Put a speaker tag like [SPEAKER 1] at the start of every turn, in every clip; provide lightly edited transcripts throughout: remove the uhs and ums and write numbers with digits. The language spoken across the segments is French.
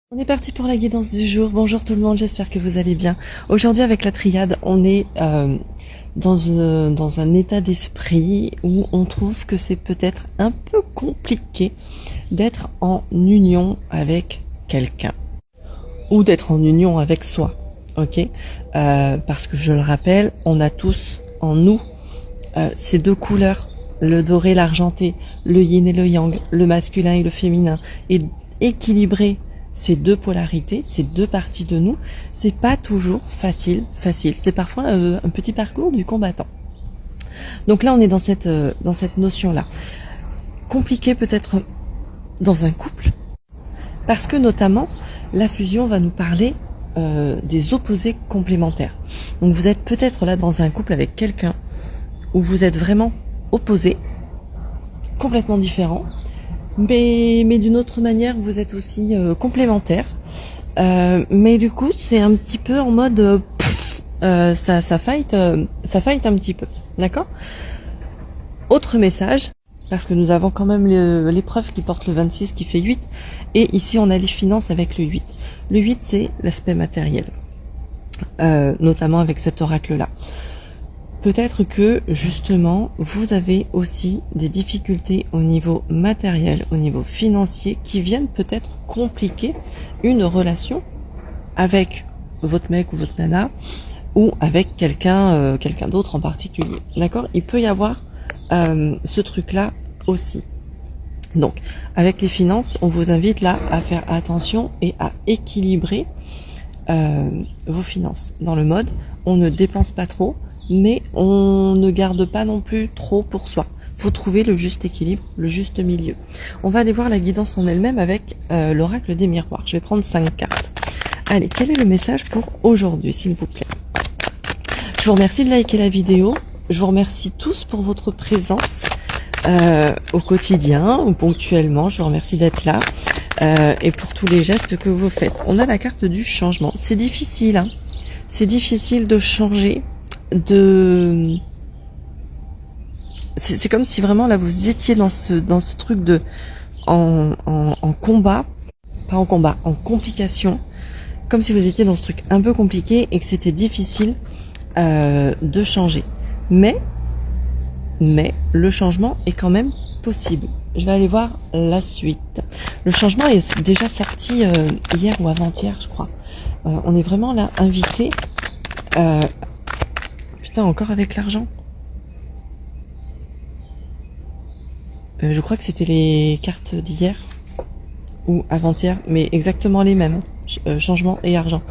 [SPEAKER 1] On est parti pour la guidance du jour. Bonjour tout le monde, j'espère que vous allez bien. Aujourd'hui avec la triade, on est dans un état d'esprit où on trouve que c'est peut-être un peu compliqué d'être en union avec quelqu'un ou d'être en union avec soi. Ok, parce que je le rappelle, on a tous en nous ces deux couleurs, le doré, l'argenté, le yin et le yang, le masculin et le féminin, et équilibrer ces deux polarités, ces deux parties de nous, c'est pas toujours facile. C'est parfois un petit parcours du combattant. Donc là, on est dans cette notion-là. Compliqué peut-être dans un couple, parce que notamment, la fusion va nous parler des opposés complémentaires. Donc vous êtes peut-être là dans un couple avec quelqu'un où vous êtes vraiment opposés, complètement différents, mais d'une autre manière, vous êtes aussi complémentaires. Mais du coup, c'est un petit peu en mode ça fight un petit peu, d'accord? Autre message, parce que nous avons quand même l'épreuve qui porte le 26 qui fait 8, et ici on a les finances avec le 8. Le 8, c'est l'aspect matériel, notamment avec cet oracle-là. Peut-être que, justement, vous avez aussi des difficultés au niveau matériel, au niveau financier, qui viennent peut-être compliquer une relation avec votre mec ou votre nana, ou avec quelqu'un d'autre en particulier. D'accord? Il peut y avoir ce truc-là aussi. Donc, avec les finances, on vous invite là à faire attention et à équilibrer vos finances. Dans le mode, on ne dépense pas trop, mais on ne garde pas non plus trop pour soi. Faut trouver le juste équilibre, le juste milieu. On va aller voir la guidance en elle-même avec l'oracle des miroirs. Je vais prendre 5 cartes. Allez, quel est le message pour aujourd'hui, s'il vous plaît? Je vous remercie de liker la vidéo. Je vous remercie tous pour votre présence au quotidien ou ponctuellement. Je vous remercie d'être là et pour tous les gestes que vous faites. On a la carte du changement. C'est difficile, hein. C'est difficile de changer. C'est comme si vraiment là vous étiez dans ce truc de en combat, pas en combat, en complication, comme si vous étiez dans ce truc un peu compliqué et que c'était difficile de changer. Mais le changement est quand même possible. Je vais aller voir la suite. Le changement est déjà sorti hier ou avant-hier, je crois. On est vraiment là invité. Putain, encore avec l'argent. Je crois que c'était les cartes d'hier ou avant-hier, mais exactement les mêmes. Changement et argent.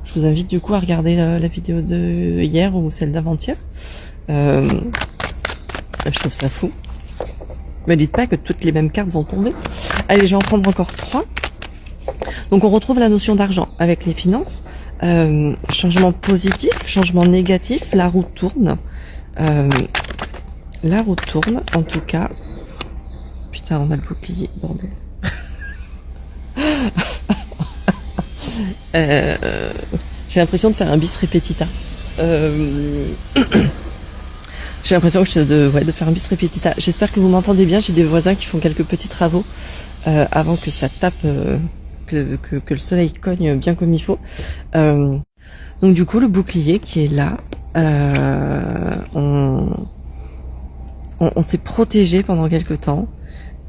[SPEAKER 1] Je vous invite du coup à regarder la vidéo de hier ou celle d'avant-hier. Je trouve ça fou. Me dites pas que toutes les mêmes cartes vont tomber. Allez, je vais en prendre encore 3. Donc on retrouve la notion d'argent avec les finances. Changement positif, changement négatif, la roue tourne. La roue tourne, en tout cas. Putain, on a le bouclier, bordel. J'ai l'impression de faire un bis repetita. J'ai l'impression que de faire un bis repetita. J'espère que vous m'entendez bien. J'ai des voisins qui font quelques petits travaux avant que ça tape, que le soleil cogne bien comme il faut. Donc du coup, le bouclier qui est là, on s'est protégé pendant quelque temps.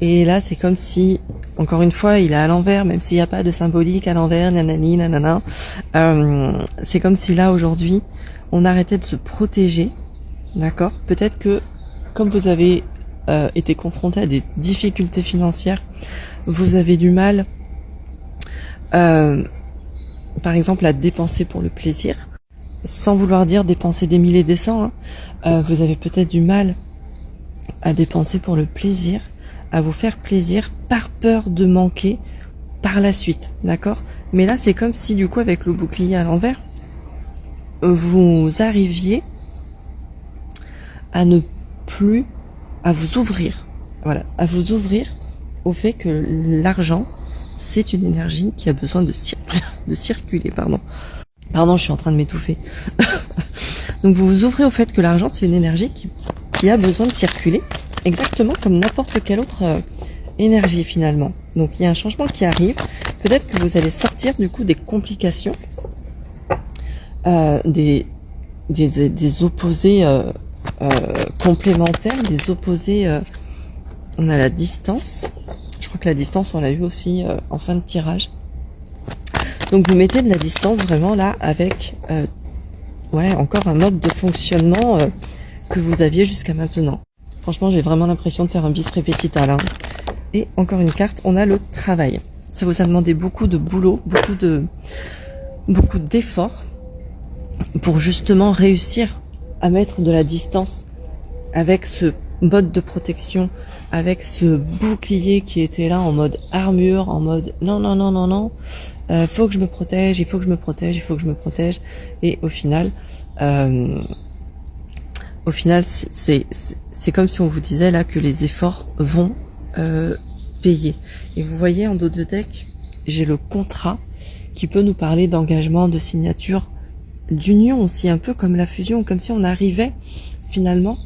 [SPEAKER 1] Et là, c'est comme si, encore une fois, il est à l'envers, même s'il n'y a pas de symbolique à l'envers, nanani, nanana. C'est comme si là, aujourd'hui, on arrêtait de se protéger. D'accord? Peut-être que, comme vous avez été confronté à des difficultés financières, vous avez du mal, par exemple, à dépenser pour le plaisir, sans vouloir dire dépenser des mille et des cents. Hein. Vous avez peut-être du mal à dépenser pour le plaisir, à vous faire plaisir par peur de manquer par la suite. D'accord? Mais là, c'est comme si, du coup, avec le bouclier à l'envers, vous arriviez à ne plus, à vous ouvrir, voilà, à vous ouvrir au fait que l'argent, c'est une énergie qui a besoin de circuler, pardon, je suis en train de m'étouffer. Donc vous vous ouvrez au fait que l'argent, c'est une énergie qui a besoin de circuler, exactement comme n'importe quelle autre énergie finalement. Donc il y a un changement qui arrive, Peut-être que vous allez sortir du coup des complications, des opposés complémentaires, des opposés. On a la distance. Je crois que la distance, on l'a eu aussi en fin de tirage. Donc vous mettez de la distance vraiment là avec encore un mode de fonctionnement que vous aviez jusqu'à maintenant. Franchement, j'ai vraiment l'impression de faire un bis repetita là. Et encore une carte, on a le travail. Ça vous a demandé beaucoup de boulot, beaucoup d'efforts pour justement réussir à mettre de la distance avec ce mode de protection, avec ce bouclier qui était là en mode armure, en mode non, faut que je me protège, il faut que je me protège, il faut que je me protège. Et au final c'est comme si on vous disait là que les efforts vont payer. Et vous voyez en dos de deck, j'ai le contrat qui peut nous parler d'engagement, de signature, d'union aussi, un peu comme la fusion, comme si on arrivait finalement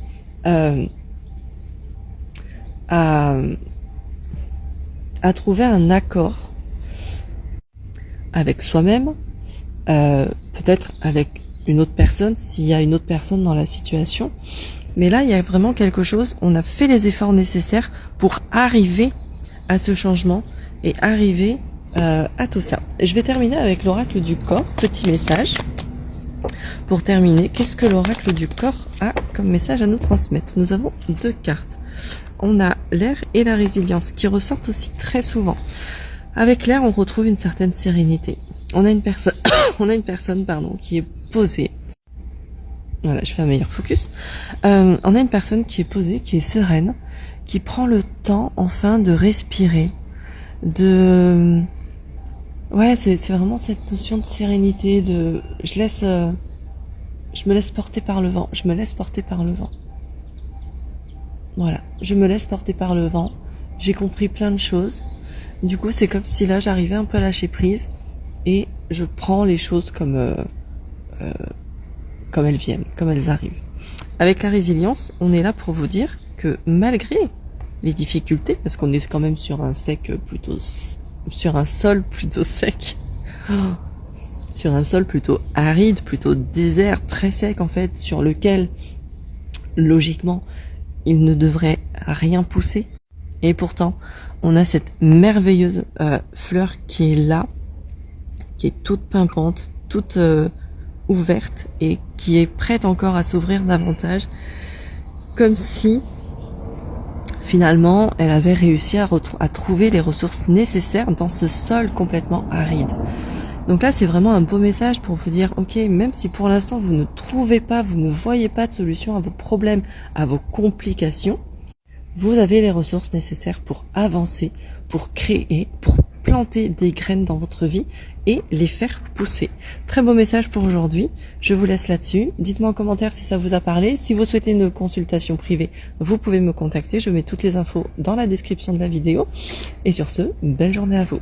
[SPEAKER 1] à trouver un accord avec soi-même, peut-être avec une autre personne, s'il y a une autre personne dans la situation. Mais là, il y a vraiment quelque chose, on a fait les efforts nécessaires pour arriver à ce changement et arriver à tout ça. Je vais terminer avec l'oracle du corps, petit message. Pour terminer, qu'est-ce que l'oracle du corps a comme message à nous transmettre? Nous avons deux cartes. On a l'air et la résilience qui ressortent aussi très souvent. Avec l'air, on retrouve une certaine sérénité. On a une personne, qui est posée. Voilà, je fais un meilleur focus. On a une personne qui est posée, qui est sereine, qui prend le temps enfin de respirer, c'est vraiment cette notion de sérénité, je me laisse porter par le vent, Voilà, je me laisse porter par le vent. J'ai compris plein de choses. Du coup, c'est comme si là, j'arrivais un peu à lâcher prise et je prends les choses comme elles viennent, comme elles arrivent. Avec la résilience, on est là pour vous dire que malgré les difficultés, parce qu'on est quand même sur un sol plutôt sec, sur un sol plutôt aride, plutôt désert, très sec en fait, sur lequel, logiquement, il ne devrait rien pousser. Et pourtant, on a cette merveilleuse fleur qui est là, qui est toute pimpante, toute ouverte et qui est prête encore à s'ouvrir davantage, comme si finalement elle avait réussi à trouver les ressources nécessaires dans ce sol complètement aride. Donc là, c'est vraiment un beau message pour vous dire, ok, même si pour l'instant vous ne trouvez pas, vous ne voyez pas de solution à vos problèmes, à vos complications, vous avez les ressources nécessaires pour avancer, pour créer, pour planter des graines dans votre vie et les faire pousser. Très beau message pour aujourd'hui. Je vous laisse là-dessus. Dites-moi en commentaire si ça vous a parlé. Si vous souhaitez une consultation privée, vous pouvez me contacter. Je mets toutes les infos dans la description de la vidéo. Et sur ce, belle journée à vous.